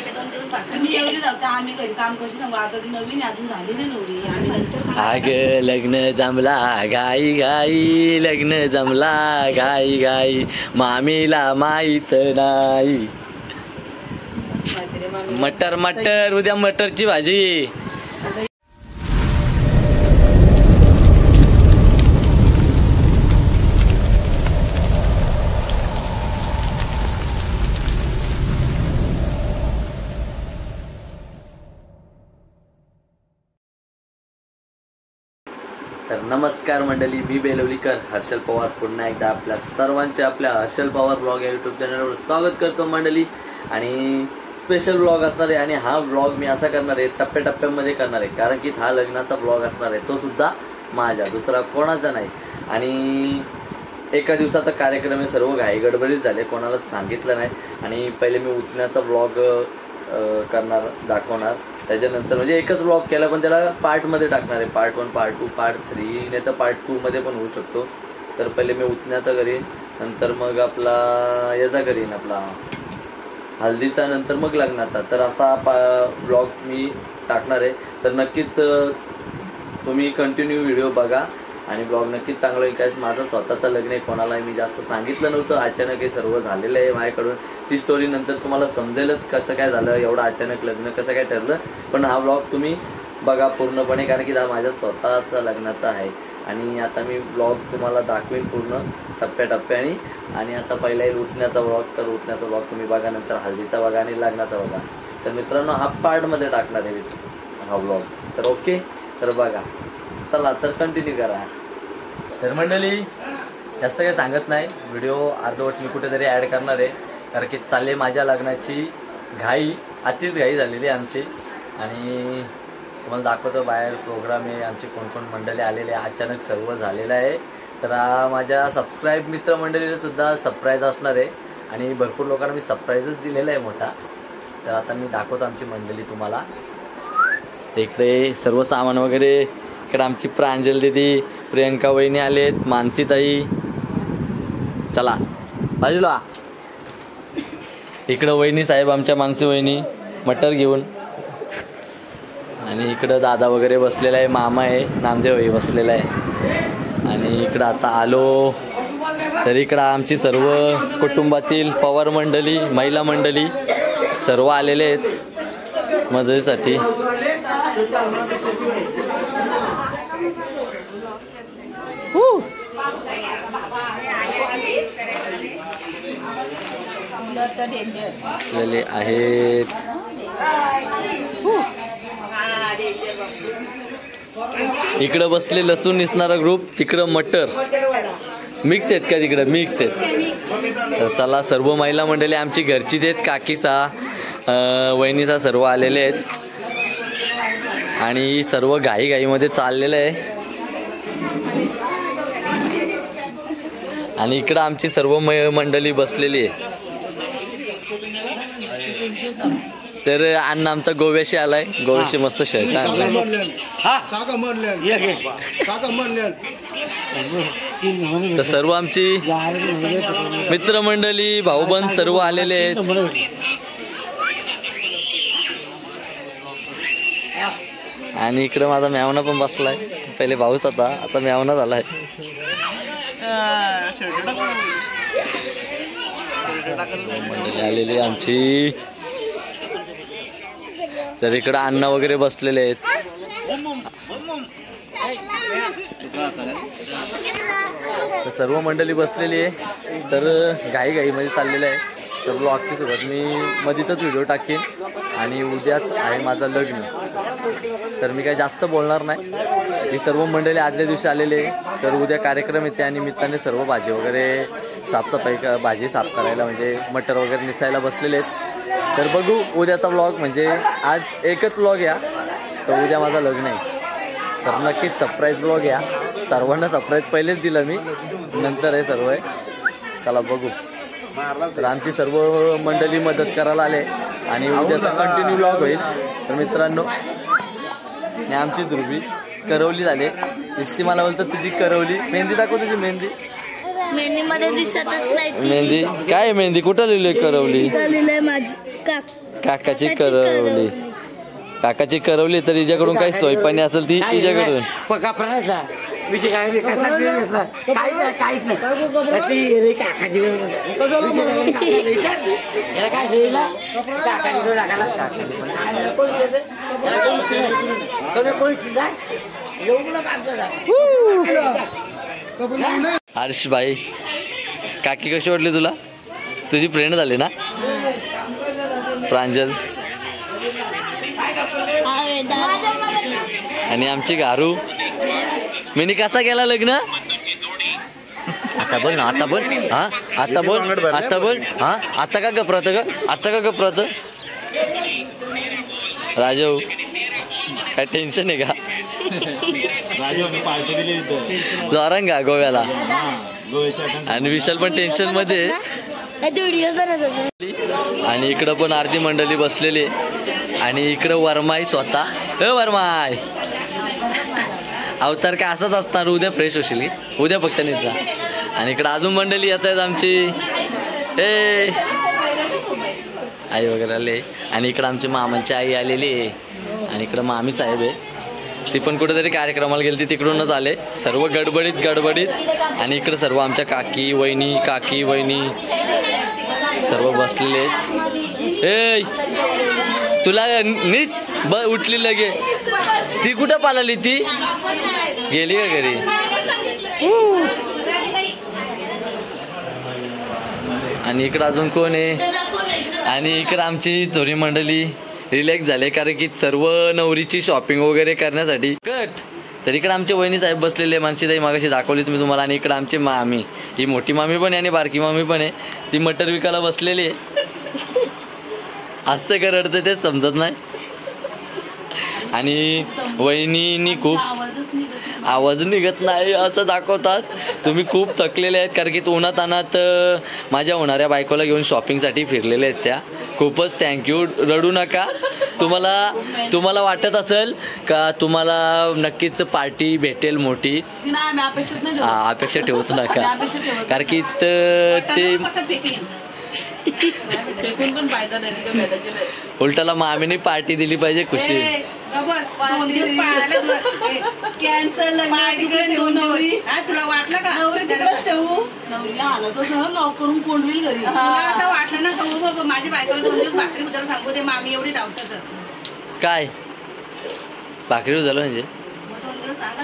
तुम्ही एवढी जाता आम्ही घरी काम कशी ना आता नवीन अजून झाली नाही नवरी आणि नंतर अग लग्न जमला घाई घाई लग्न जमला घाई घाई मामीला माहित नाही. मटर मटर उद्या मटरची भाजी. तर नमस्कार मंडळी, मी बेलवलीकर हर्षल पवार पुन्हा एकदा आपल्या सर्वांचे आपल्या हर्षल पवार ब्लॉग या यूट्यूब चॅनलवर स्वागत करतो मंडळी. आणि स्पेशल ब्लॉग असणार आहे आणि हा ब्लॉग मी असा करणार आहे, टप्प्याटप्प्यामध्ये करणार आहे, कारण की हा लग्नाचा ब्लॉग असणार आहे, तो सुद्धा माझ्या, दुसरा कोणाचा नाही. आणि एका दिवसाचा कार्यक्रम आहे, सर्व घाई गडबडीत झाले, कोणाला सांगितलं नाही. आणि पहिले मी उठण्याचा ब्लॉग करणार, दाखवणार, त्याच्यानंतर म्हणजे एकच ब्लॉग केला पण त्याला पार्टमध्ये टाकणार आहे, पार्ट 1 पार्ट 2 पार्ट 3 नाही तर पार्ट 2 मध्ये पण होऊ शकतो. तर पहिले मी उठण्याचा करीन, नंतर मग आपला याचा करीन, आपला हल्दीचा, नंतर मग लग्नाचा. तर असा ब्लॉग मी टाकणार आहे. तर नक्कीच तुम्ही कंटिन्यू व्हिडिओ बघा आणि ब्लॉग नक्कीच चांगला होईल. काय माझं स्वतःचं लग्न आहे, कोणालाही मी जास्त सांगितलं नव्हतं, अचानक हे सर्व झालेलं आहे माझ्याकडून. ती स्टोरी नंतर तुम्हाला समजेलच कसं काय झालं, एवढं अचानक लग्न कसं काय ठरलं. पण हा ब्लॉग तुम्ही बघा पूर्णपणे, कारण की हा माझ्या स्वतःचा लग्नाचा आहे. आणि आता मी ब्लॉग तुम्हाला दाखवेन पूर्ण टप्प्याटप्प्याने. आणि आता पहिला येईल उठण्याचा ब्लॉग, तर उठण्याचा ब्लॉग तुम्ही बघा, नंतर हळदीचा बघा आणि लग्नाचा बघा. तर मित्रांनो हा पार्टमध्ये टाकणार आहे हा ब्लॉग. तर ओके, तर बघा, चला तर कंटिन्यू करा. तर मंडळी जास्त काही सांगत नाही, व्हिडिओ अर्धवट मी कुठेतरी ॲड करणार आहे, कारण की चालले माझ्या लग्नाची घाई, अतिच घाई झालेली आहे आमची. आणि तुम्हाला दाखवतो बाहेर प्रोग्राम आहे, आमची कोण कोण मंडळी आलेले आहे, अचानक सर्व झालेलं आहे. तर माझ्या सबस्क्राईब मित्रमंडळीला सुद्धा सरप्राईज असणार आहे आणि भरपूर लोकांना मी सरप्राईजच दिलेला आहे मोठा. तर आता मी दाखवतो आमची मंडळी तुम्हाला. इकडे सर्व सामान वगैरे, इकडे आमची प्रांजल दीदी, प्रियंका वहिनी आलेत, मानसी ताई, चला बाजूला. इकडं वहिनी साहेब आमच्या मानसी वहिनी मटर घेऊन. आणि इकडं दादा वगैरे बसलेला आहे, मामा आहे, नामदेव भाई बसलेला आहे. आणि इकडं आता आलो तर इकडं आमची सर्व कुटुंबातील पवार मंडळी, महिला मंडळी सर्व आलेले आहेत मदतीसाठी. असलेले आहेत. इकडं बसले लसूण निसणारा ग्रुप, तिकडं मटर मिक्स आहेत का, तिकडं मिक्स आहेत. तर चला, सर्व महिला मंडळी आमची घरचीच आहेत, काकीसा वहिनीसा सर्व आलेले आहेत. आणि सर्व घाईघाईमध्ये चाललेलं आहे. आणि इकडं आमची सर्व मंडळी बसलेली आहे. तर अण्णा आमचा गोव्याशी आलाय, गोव्याशी मस्त शर्ट आणलाय. तर सर्व आमची मित्रमंडळी, भाऊबंद सर्व आलेले आहेत. आणि इकडं माझा मेवना पण बसलाय, पहिले भाऊच होता, आता मेवना झालाय. मंडळी आलेली आमची. तर इकडं अण्णा वगैरे बसलेले आहेत. तर सर्व मंडळी बसलेली आहे. तर घाईघाईमध्ये चाललेलं आहे. तर ब्लॉगची सुरुवात मी मधीतच व्हिडिओ टाकेन. आणि उद्याच आहे माझं लग्न, तर मी काही जास्त बोलणार नाही. ही सर्व मंडळी आदल्या दिवशी आलेले, तर उद्या कार्यक्रम आहे, त्या निमित्ताने सर्व भाजी वगैरे साफसफाई, भाजी साफ करायला म्हणजे मटर वगैरे निसायला बसलेले आहेत. तर बघू उद्याचा ब्लॉग, म्हणजे आज एकच ब्लॉग या, तर उद्या माझं लग्न आहे. तर नक्कीच सरप्राईज ब्लॉग या. सर्वांना सरप्राईज पहिलेच दिलं मी, नंतर हे सर्व आहे. चला बघू. तर आमची सर्व मंडळी मदत करायला आले आणि उद्याचा कंटिन्यू ब्लॉग होईल. तर मित्रांनो, आमची ध्रुवी करवली झाले. इतकी मला बोलतात तुझी करवली. मेहंदी दाखव तुझी मेहंदी. मेहंदी मध्ये दिसतच नाही. मेहंदी काय, मेहंदी कुठं लिहिली करवली? लिहिलंय माझी काक. काकाची करवली. काकाची करवली तर हिच्याकडून काही सोयपाणी असेल ती हिच्याकडून. पका प्राण्याचा विषय काय काहीच नाही काकाची हर्ष भाई काकी कशी वाटली तुला? तुझी फ्रेंड झाली ना प्रांजल. आणि आमची गारू मिनी कसा गेला लग्न? आता बोल ना, आता बोल. हा आता बोल, आता बोल. हा आता का गप्रात ग? आता का गप्रात? राजू काय टेन्शन आहे का? जोरांग का गोव्याला? आणि विशाल पण टेन्शन मध्ये. आणि इकडं पण आरती मंडळी बसलेली आणि इकडं वरमाई स्वतः. वरमाई अवतार काय असंच असणार. उद्या फ्रेश होशील, उद्या फक्त निघा. आणि इकडं अजून मंडळी येत आहेत आमची. ए आई वगैरे आले. आणि इकडं आमची मामांची आई आलेली आहे. आणि इकडं मामी साहेब आहे, ती पण कुठेतरी कार्यक्रमाला गेली, ती तिकडूनच आले. सर्व गडबडीत. आणि इकडं सर्व आमच्या काकी वहिनी सर्व बसलेले आहेत. ए तुला नीच उठली लगे. ती कुठं पालाली? ती गेली का घरी? आणि इकडं अजून कोण आहे? आणि इकडं आमची थोडी मंडळी रिलॅक्स झाले, कारण की सर्व नवरीची शॉपिंग वगैरे करण्यासाठी तर इकडे आमचे वहिनी साहेब बसलेले. मानसीताई मागाशी दाखवलीच मी तुम्हाला. आणि इकडे आमची मामी, ही मोठी मामी पण आहे आणि बारकी मामी पण आहे. ती मटर विकायला बसलेली आहे. असं का रडते तेच समजत नाही. आणि वहिनींनी खूप आवाज निघत नाही असं दाखवतात. तुम्ही खूप थकलेले आहेत, कारण की उन्हात अनात माझ्या होणाऱ्या बायकोला घेऊन शॉपिंगसाठी फिरलेले आहेत त्या. खूपच थँक्यू. रडू नका. तुम्हाला वाटत असेल का तुम्हाला नक्कीच पार्टी भेटेल मोठी. अपेक्षा ठेवूच नका, कारण की ते उलटाला मामीने पार्टी दिली पाहिजे खुशी. तुला वाटलं का नवरीला आलं तर लॉक करून कोण होईल घरी? असं वाटलं ना माझी बायकोला 2 दिवस भाकरी बद्दल सांगू दे, मामी एवढी धावतं काय भाकरी झालं म्हणजे 2 दिवस सांगा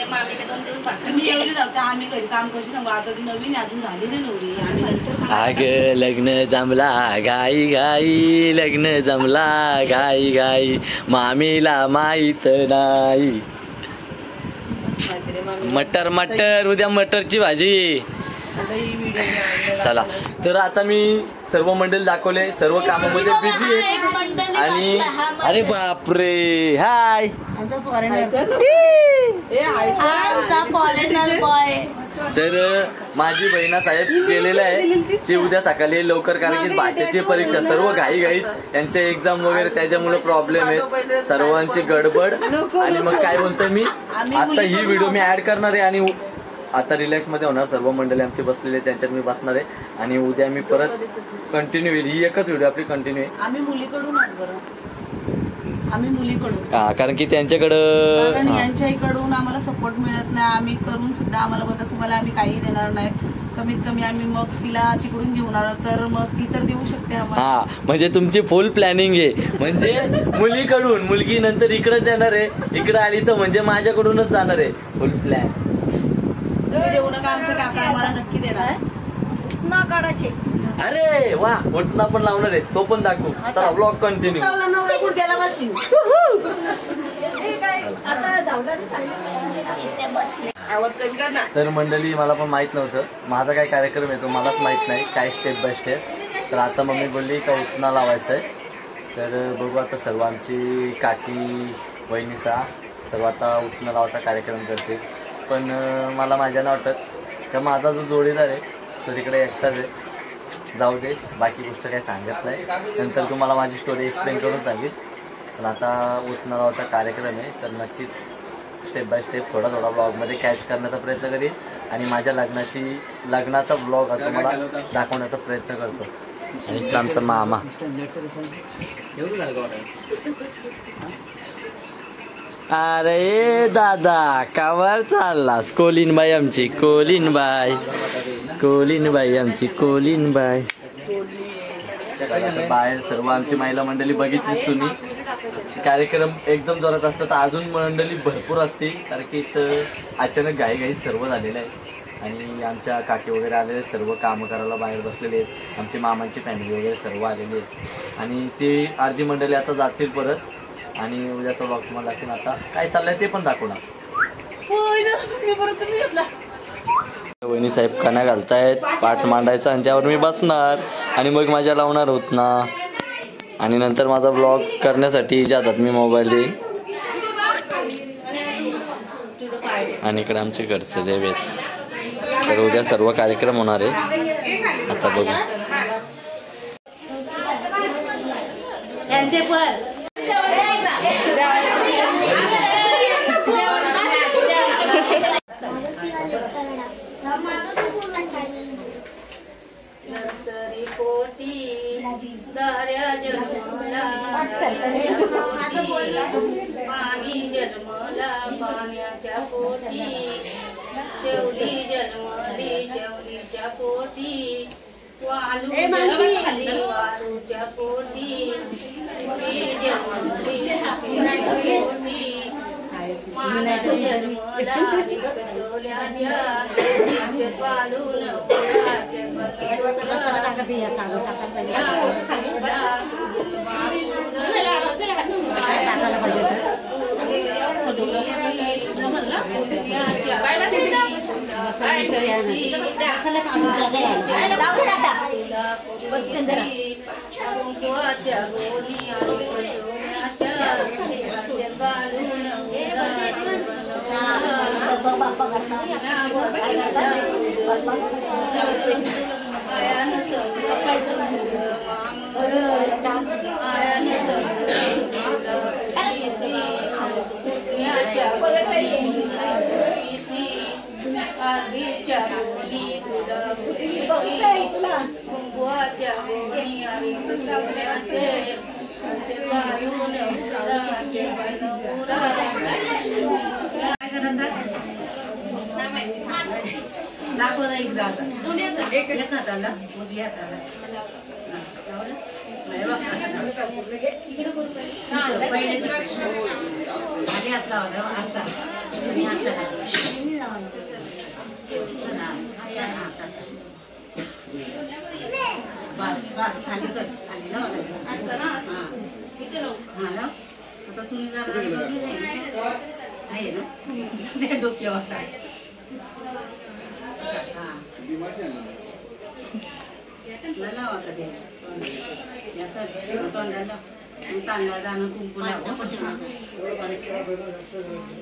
मामीचे 2 दिवस भाकरी एवढी धावते. आम्ही घरी काम कशी ना आता नवीन अजून झाली नाही नवरी. आणि नंतर आग लग्न जमला घाई लग्न जमला घाई मामीला माहित नाही. मटर उद्या मटरची भाजी. चला तर आता मी सर्व मंडळी दाखवले, सर्व कामामध्ये बिझी आहे. आणि अरे बापरे, हाय तर माझी बहिणा साहेब गेलेला आहे. ती उद्या सकाळी लवकर, कारण की भाच्याची परीक्षा सर्व घाईत त्यांचे एक्झाम वगैरे, त्याच्यामुळे प्रॉब्लेम आहे सर्वांची गडबड. आणि मग काय बोलतोय मी, आता ही व्हिडिओ मी ऍड करणार आहे. आणि आता रिलॅक्स मध्ये होणार. सर्व मंडळी आमची बसलेले, त्यांच्यात मी बसणार आहे. आणि उद्या मी परत कंटिन्यू होईल. ही एकच व्हिडिओ आपली कंटिन्यू आहे. आम्ही मुलीकडून कारण की त्यांच्याकडं यांच्या इकडून आम्हाला सपोर्ट मिळत नाही. आम्ही करून सुद्धा आम्हाला बोलतात तुम्हाला आम्ही काही देणार नाही. कमीत कमी आम्ही मग तिला तिकडून घेऊन आलो तर मग ती तर देऊ शकते आम्हाला. हा म्हणजे तुमची फुल प्लॅनिंग आहे. म्हणजे मुलीकडून मुलगी नंतर इकडेच येणार आहे. इकडे आली तर म्हणजे माझ्याकडूनच जाणार आहे. फुल प्लॅन. देऊ नका, आमचं काका आम्हाला नक्की देणार ना काढायचे. अरे वा, मोठा पण लावणार आहे, तो पण दाखवू. चला ब्लॉग कंटिन्यू. तर मंडळी मला पण माहित नव्हतं माझा काय कार्यक्रम आहे तो मलाच माहित नाही काय स्टेप बाय स्टेप. तर आता मम्मी बोलली का उठणं लावायचं आहे. तर बघू आता सर्व आमची काकी वहिनीसा सर्व आता उठणं लावायचा कार्यक्रम करते. पण मला माझ्या नाही वाटत का माझा जो जोडीदार आहे तो तिकडे एकटाच आहे. जाऊ दे, बाकी गोष्ट काही सांगत नाही, नंतर तुम्हाला माझी स्टोरी एक्सप्लेन करून सांगेल. पण आता उठणं लावायचा कार्यक्रम आहे तर नक्कीच स्टेप बाय स्टेप थोडा ब्लॉगमध्ये कॅच करण्याचा प्रयत्न करेन. आणि माझ्या लग्नाचा ब्लॉग आता तुम्हाला दाखवण्याचा प्रयत्न करतो. आणि इकडं आमचा मामा. अरे दादा कावर चाललास? कोलीनबाई आमची, कोलीनबाई आमची, कोलीनबाई. बाहेर सर्व आमची महिला मंडळी बघितलीच तुम्ही. कार्यक्रम एकदम जोरात असतात तर अजून मंडळी भरपूर असते, कारण की इथं अचानक घाई सर्व झालेलं आहे. आणि आमच्या काकी वगैरे आलेले, सर्व कामं करायला बाहेर बसलेले आहेत. आमची मामांची फॅमिली वगैरे सर्व आलेली आहेत. आणि ती अर्धी मंडळी आता जातील परत. आणि उद्याचा ब्लॉग तुम्हाला दाखवून आता काय चाललंय ते पण दाखवणार. वहिनी साहेब काना घालतायत, पाठ मांडायचा आणि त्यावर मी बसणार आणि मग माझ्या लावणार होत ना. आणि नंतर माझा ब्लॉग करण्यासाठी जातात मी मोबाईल देईन. आणि इकडे आमचे घरचे देव आहेत. तर उद्या सर्व कार्यक्रम होणार आहे. आता बघू. नंतरी पोटी दार्या जन्मला पाणी जन्मला पाण्याच्या पोटी शेवटी जन्मली शेवटीच्या पोटी वालू जन्मली वालूच्या पोटी जन्मली पोटी मानव जन्मला कटोल्याच्या पालून दाखवला एकदा आता दोन्ही हातात एक हाताला उजव्या हाताला पहिले माझ्या हात लावला असा आणि असा बस बस खाली कर खाली लावला असं ना इथे लावू हा लाव. आता तुम्ही जरा आहे ना त्या डोक्यावर लावा कधी तोंडाला तांदळा जाणं कुंकू लावा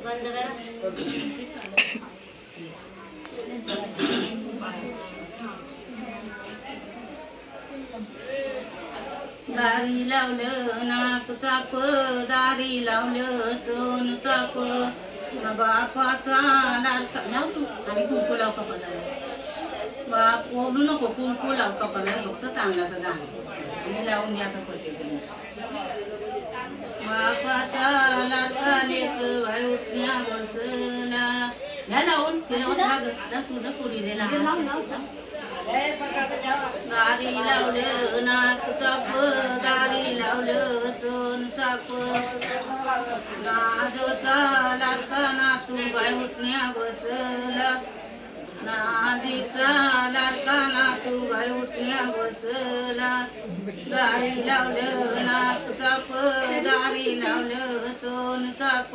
बंद करा. दारी लावलं नाक चाप दारी लावलं सोन चाप बापाचा लाडका लाव तू आणि कुंकू लाव कपाला. बाप ओढू नको कुंकू लाव कपाला फक्त तांदळाचा दाणा आणि लावून घ्या आता पडते. बापाचा लाडका लेक वाय उठण्या बसला ह्या लावून तुझं पुरीले दारी लावलं नाक चाप दारी लावलं सोन चाप नाजोचा लाडका नातू बाय उठण्या बसला नादीचा लाडका नातू बाय उठण्या बसला. दारी लावलं नाक चाप दारी लावलं सोन चाप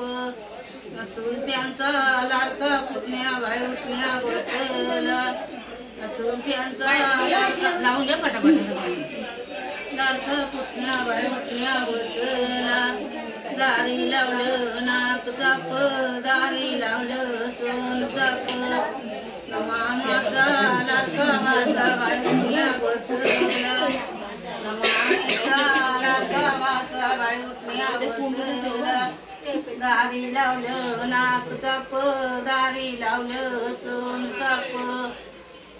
चुलत्यांचा लाडका पुतण्या बाय उठण्या बसला. चुलत्यांचा लावून घ्या पटापट लाडका पुतण्या बाय उठण्या बसला. दारी लावलं नाक चाप दारी लावलं सोन चाप मामाचा लाडका माझा बाय उठण्या बसला. मामाचा लाडका माझा बाय उठण्या बसला. दारी लावलं नाक चाप दारी लावलं सोन चाप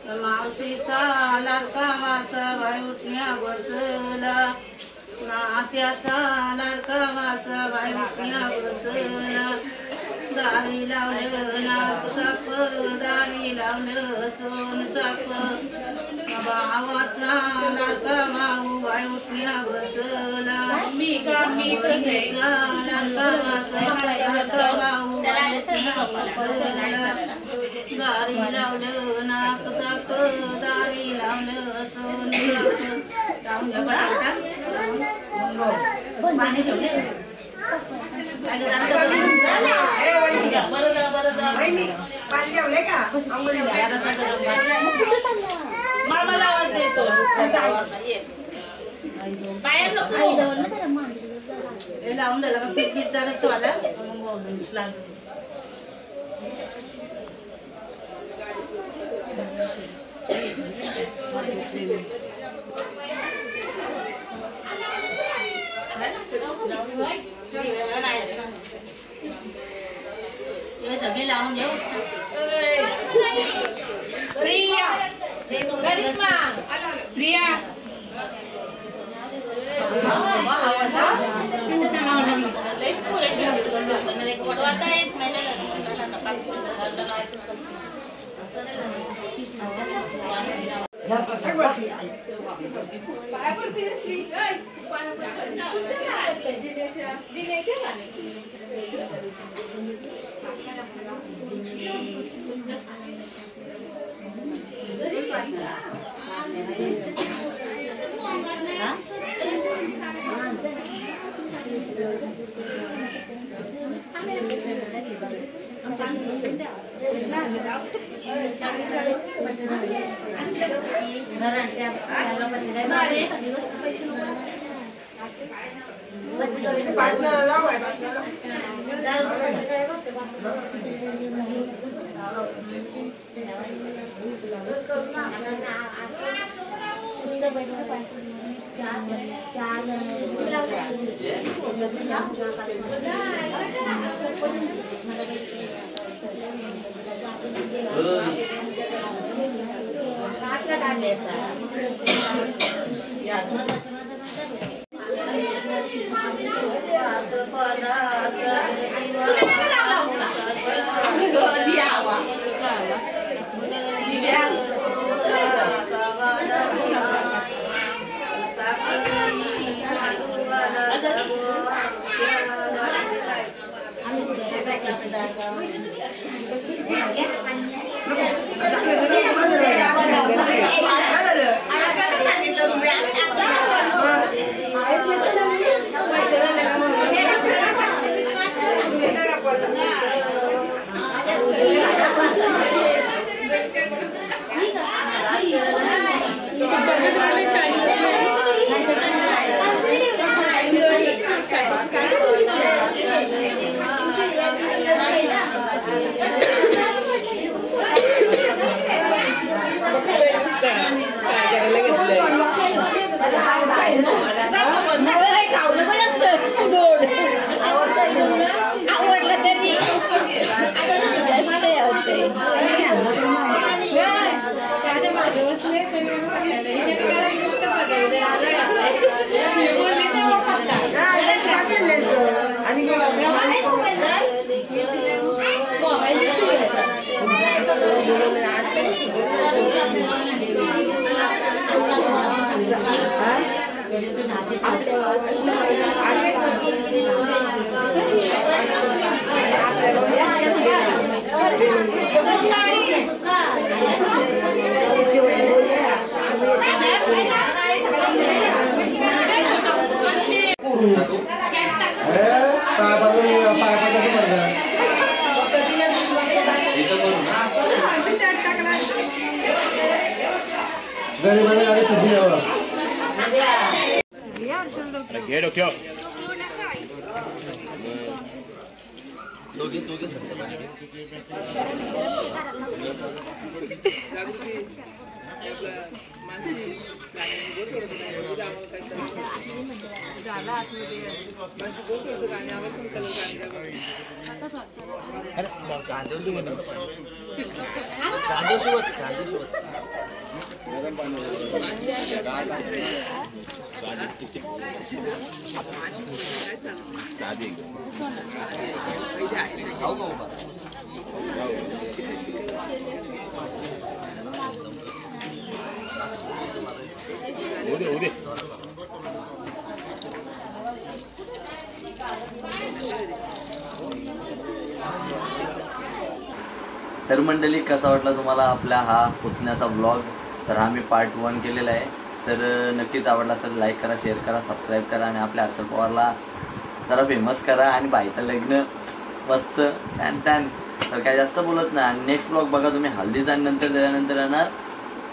मावशीचा लाडका वाचा बाई उठण्या बसला नात्याचा लाडका वाचा बाई उठण्या बसला दारी लावलं नाक चाप दारी लावलं सोन चाप भावाचा लाडका भाऊ बाई उठण्या बसला बहिणीचा लाडका वाचा लाडका भाऊ बाई उठण्या बसला दारी लावलं नाक चाप दारी लावलं सोन चाप पाणी ठेवले लावून झालं का पीठ पीठ झालं चला हे सगळे लावून देऊ प्रिया करिश्मा प्रिया तर मंडळी, कसा वाटला तुम्हाला आपला हा पुतण्याचा ब्लॉग? तर हा मी पार्ट 1 केलेला आहे. तर नक्कीच आवडला असेल लाईक करा, शेअर करा, सबस्क्राईब करा आणि आपल्या हर्षल पवारला जरा फेमस करा आणि बाईचं लग्न मस्त टॅन टॅन. तर काय जास्त बोलत नाही. आणि नेक्स्ट ब्लॉग बघा तुम्ही हल्दीचा आणि नंतर त्याच्यानंतर येणार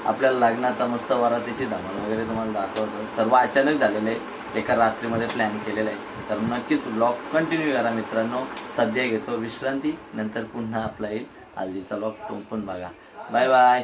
आपल्या लग्नाचा मस्त वरातीची धमाल वगैरे तुम्हाला दाखवतो. सर्व अचानक झालेलं आहे, एका रात्रीमध्ये प्लॅन केलेला आहे. तर नक्कीच ब्लॉग कंटिन्यू करा मित्रांनो. सध्या घेतो विश्रांती, नंतर पुन्हा आपला येईल हल्दीचा ब्लॉग. तो पण बघा. Bye bye.